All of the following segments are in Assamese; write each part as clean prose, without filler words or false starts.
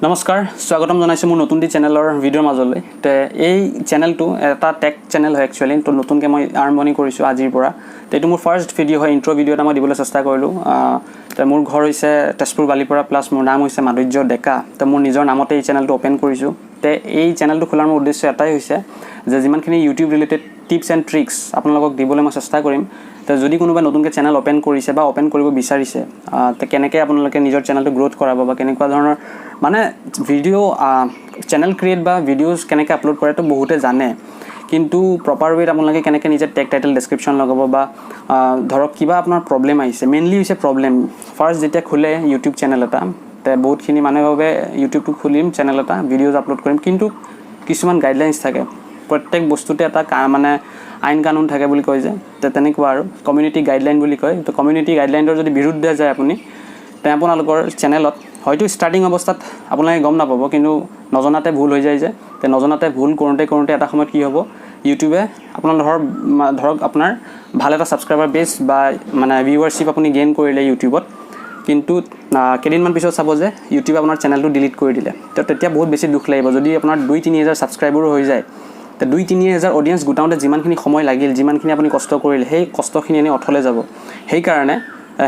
নমস্কাৰ স্বাগতম জনাইছো মোৰ নতুন চেনেলৰ ভিডিঅ'ৰ মাজলৈ তে এই চেনেলটো এটা টেক চেনেল হয় একচুয়ালি তো নতুনকৈ মই আৰম্ভণি কৰিছো আজিৰ পৰা তে এইটো মোৰ ফাৰ্ষ্ট ভিডিঅ' হয় ইন্ট্ৰ ভিডিঅ' এটা মই দিবলৈ চেষ্টা কৰিলো তে মোৰ ঘৰ হৈছে তেজপুৰ বালিপৰা প্লাস মোৰ নাম হৈছে মাধুৰ্য ডেকা তে মোৰ নিজৰ নামতে এই চেনেলটো ওপেন কৰিছো তে এই চেনেলটো খোলাৰ মোৰ উদ্দেশ্য এটাই হৈছে যে যিমানখিনি YouTube related tips and tricks আপোনালোকক দিবলৈ মই চেষ্টা কৰিম তে যদি কোনোবা নতুনকৈ চেনেল ওপেন কৰিছে বা ওপেন কৰিব বিচাৰিছে তে কেনেকৈ আপোনালোকে নিজৰ চেনেলটো গ্ৰোথ কৰাব বা কেনেকুৱা ধৰণৰ মানে ভিডিঅ' চেনেল ক্ৰিয়েট বা ভিডিঅ'জ কেনেকৈ আপলোড কৰে তো বহুতে জানে কিন্তু প্ৰপাৰ ৱেত আপোনালোকে কেনেকৈ নিজে টেগ টাইটেল ডেছক্ৰিপশ্যন লগাব বা ধৰক কিবা আপোনাৰ প্ৰব্লেম আহিছে মেইনলি হৈছে প্ৰব্লেম ফাৰ্ষ্ট যেতিয়া খোলে ইউটিউব চেনেল এটা তে বহুতখিনি মানুহে ভাবে ইউটিউবটো খুলিম চেনেল এটা ভিডিঅ'জ আপলোড কৰিম কিন্তু কিছুমান গাইডলাইন্স থাকে প্ৰত্যেক বস্তুতে এটা মানে আইন কানুন থাকে বুলি কয় যে তেনেকুৱা আৰু কমিউনিটি গাইডলাইন বুলি কয় তো কমিউনিটি গাইডলাইনৰ যদি বিৰুদ্ধে যায় আপুনি তে আপোনালোকৰ চেনেলত হয়তো ষ্টাৰ্টিং অৱস্থাত আপোনালোকে গম নাপাব কিন্তু নজনাতে ভুল হৈ যায় যে তে নজনাতে ভুল কৰোঁতে এটা সময়ত কি হ'ব ইউটিউবে আপোনাৰ ধৰক আপোনাৰ ভাল এটা ছাবস্ক্ৰাইবাৰ বেছ বা মানে ভিউৱাৰশ্বিপ আপুনি গেইন কৰিলে ইউটিউবত কিন্তু কেইদিনমান পিছত চাব যে ইউটিউবে আপোনাৰ চেনেলটো ডিলিট কৰি দিলে তো তেতিয়া বহুত বেছি দুখ লাগিব যদি আপোনাৰ 2-3 হাজাৰ ছাবস্ক্ৰাইবাৰো হৈ যায় তে 2-3 হাজাৰ অডিয়েন্স গোটাওঁতে যিমানখিনি সময় লাগিল যিমানখিনি আপুনি কষ্ট কৰিলে সেই কষ্টখিনি এনেই অথলে যাব সেইকাৰণে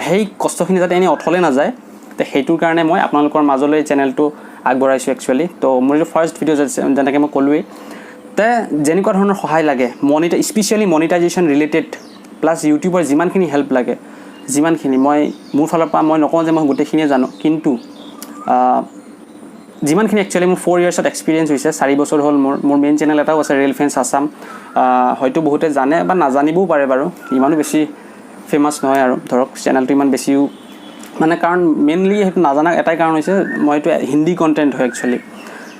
সেই কষ্টখিনি যাতে এনেই অথলে নাযায় তে সেইটোৰ কাৰণে মই আপোনালোকৰ মাজলৈ চেনেলটো আগবঢ়াইছোঁ একচুৱেলি তো মোৰ এইটো ফাৰ্ষ্ট ভিডিঅ' যেনেকৈ মই ক'লোৱেই তে যেনেকুৱা ধৰণৰ সহায় লাগে স্পেচিয়েলি মনিটাইজেশ্যন ৰিলেটেড প্লাছ ইউটিউবৰ যিমানখিনি হেল্প লাগে যিমানখিনি মই মোৰ ফালৰ পৰা মই নকওঁ যে মই গোটেইখিনিয়ে জানো কিন্তু যিমানখিনি একচুৱেলি মোৰ 4 ইয়াৰ্ছত এক্সপিৰিয়েঞ্চ হৈছে 4 বছৰ হ'ল মোৰ মেইন চেনেল এটাও আছে ৰিয়েল ফেন্স আছাম হয়তো বহুতে জানে বা নাজানিবও পাৰে বাৰু ইমানো বেছি ফেমাছ নহয় আৰু ধৰক চেনেলটো ইমান বেছিও মানে কাৰণ মেইনলি সেইটো নাজানা এটাই কাৰণ হৈছে মই এইটো হিন্দী কণ্টেণ্ট হয় একচুৱেলি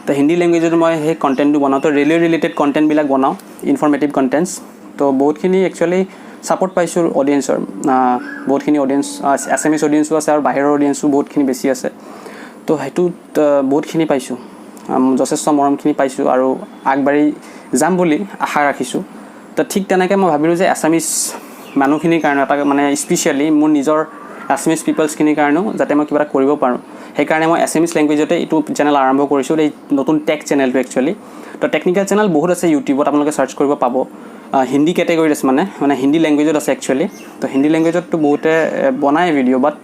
তো হিন্দী লেংগুৱেজত মই সেই কণ্টেণ্টটো বনাওঁ তো ৰেলৱে ৰিলেটেড কণ্টেণ্টবিলাক বনাওঁ ইনফৰ্মেটিভ কণ্টেণ্টছ তো বহুতখিনি একচুৱেলি ছাপৰ্ট পাইছোঁ অডিয়েঞ্চৰ বহুতখিনি অডিয়েঞ্চ এছএমএছ অডিয়েঞ্চো আছে আৰু বাহিৰৰ অডিয়েঞ্চো বহুতখিনি বেছি আছে তো সেইটোত বহুতখিনি পাইছোঁ যথেষ্ট মৰমখিনি পাইছোঁ আৰু আগবাঢ়ি যাম বুলি আশা ৰাখিছোঁ তো ঠিক তেনেকৈ মই ভাবিলোঁ যে এছামিছ মানুহখিনিৰ কাৰণে এটা মানে স্পেচিয়েলি মোৰ নিজৰ এছামিছ পিপলছখিনিৰ কাৰণেও যাতে মই কিবা এটা কৰিব পাৰোঁ সেইকাৰণে মই এছামিছ লেংগুৱেজতে এইটো চেনেল আৰম্ভ কৰিছোঁ এই নতুন টেক চেনেলটো একচুৱেলি তো টেকনিকেল চেনেল বহুত আছে ইউটিউবত আপোনালোকে চাৰ্চ কৰিব পাব হিন্দী কেটেগৰীত আছে মানে হিন্দী লেংগুৱেজত আছে একচুৱেলি তো হিন্দী লেংগুৱেজততো বহুতে বনায় ভিডিঅ' বাট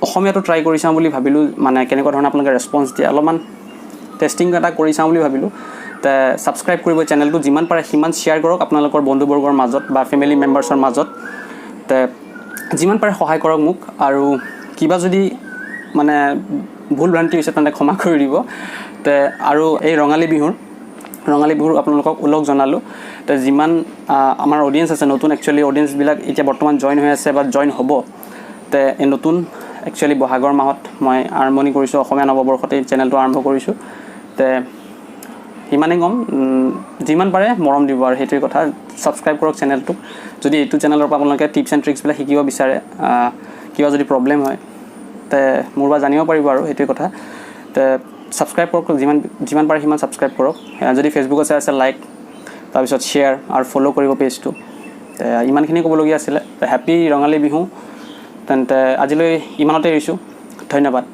অসমীয়াটো ট্ৰাই কৰি চাওঁ বুলি ভাবিলোঁ মানে কেনেকুৱা ধৰণৰ আপোনালোকে ৰেছপন্স দিয়ে অলপমান টেষ্টিং এটা কৰি চাওঁ বুলি ভাবিলোঁ তে ছাবস্ক্ৰাইব কৰিব চেনেলটো যিমান পাৰে সিমান শ্বেয়াৰ কৰক আপোনালোকৰ বন্ধুবৰ্গৰ মাজত বা ফেমিলি মেম্বাৰ্ছৰ মাজত তে যিমান পাৰে সহায় কৰক মোক আৰু কিবা যদি মানে ভুল ভ্ৰান্তি হৈছে তেন্তে ক্ষমা কৰি দিব তে আৰু এই ৰঙালী বিহুৰ আপোনালোকক ওলগ জনালোঁ তে যিমান আমাৰ অডিয়েঞ্চ আছে নতুন একচুৱেলি অডিয়েঞ্চবিলাক এতিয়া বৰ্তমান জইন হৈ আছে বা জইন হ'ব তে এই নতুন একচুৱেলি বহাগৰ মাহত মই আৰম্ভণি কৰিছোঁ অসমীয়া নৱবৰ্ষতে চেনেলটো আৰম্ভ কৰিছোঁ তে সিমানেই কম যিমান পাৰে মৰম দিব আৰু সেইটোৱে কথা ছাবস্ক্ৰাইব কৰক চেনেলটো যদি এইটো চেনেলৰ পৰা আপোনালোকে টিপছ এণ্ড ট্ৰিক্সবিলাক শিকিব বিচাৰে কিবা যদি প্ৰব্লেম হয় তে মোৰ পৰা জানিব পাৰিব আৰু সেইটোৱে কথা তে ছাবস্ক্ৰাইব কৰক যিমান পাৰে সিমান ছাবস্ক্ৰাইব কৰক যদি ফেচবুক আছে লাইক তাৰপিছত শ্বেয়াৰ আৰু ফ'ল' কৰিব পেজটো তে ইমানখিনি ক'বলগীয়া আছিলে হেপী ৰঙালী বিহু তেন্তে আজিলৈ ইমানতে এৰিছোঁ ধন্যবাদ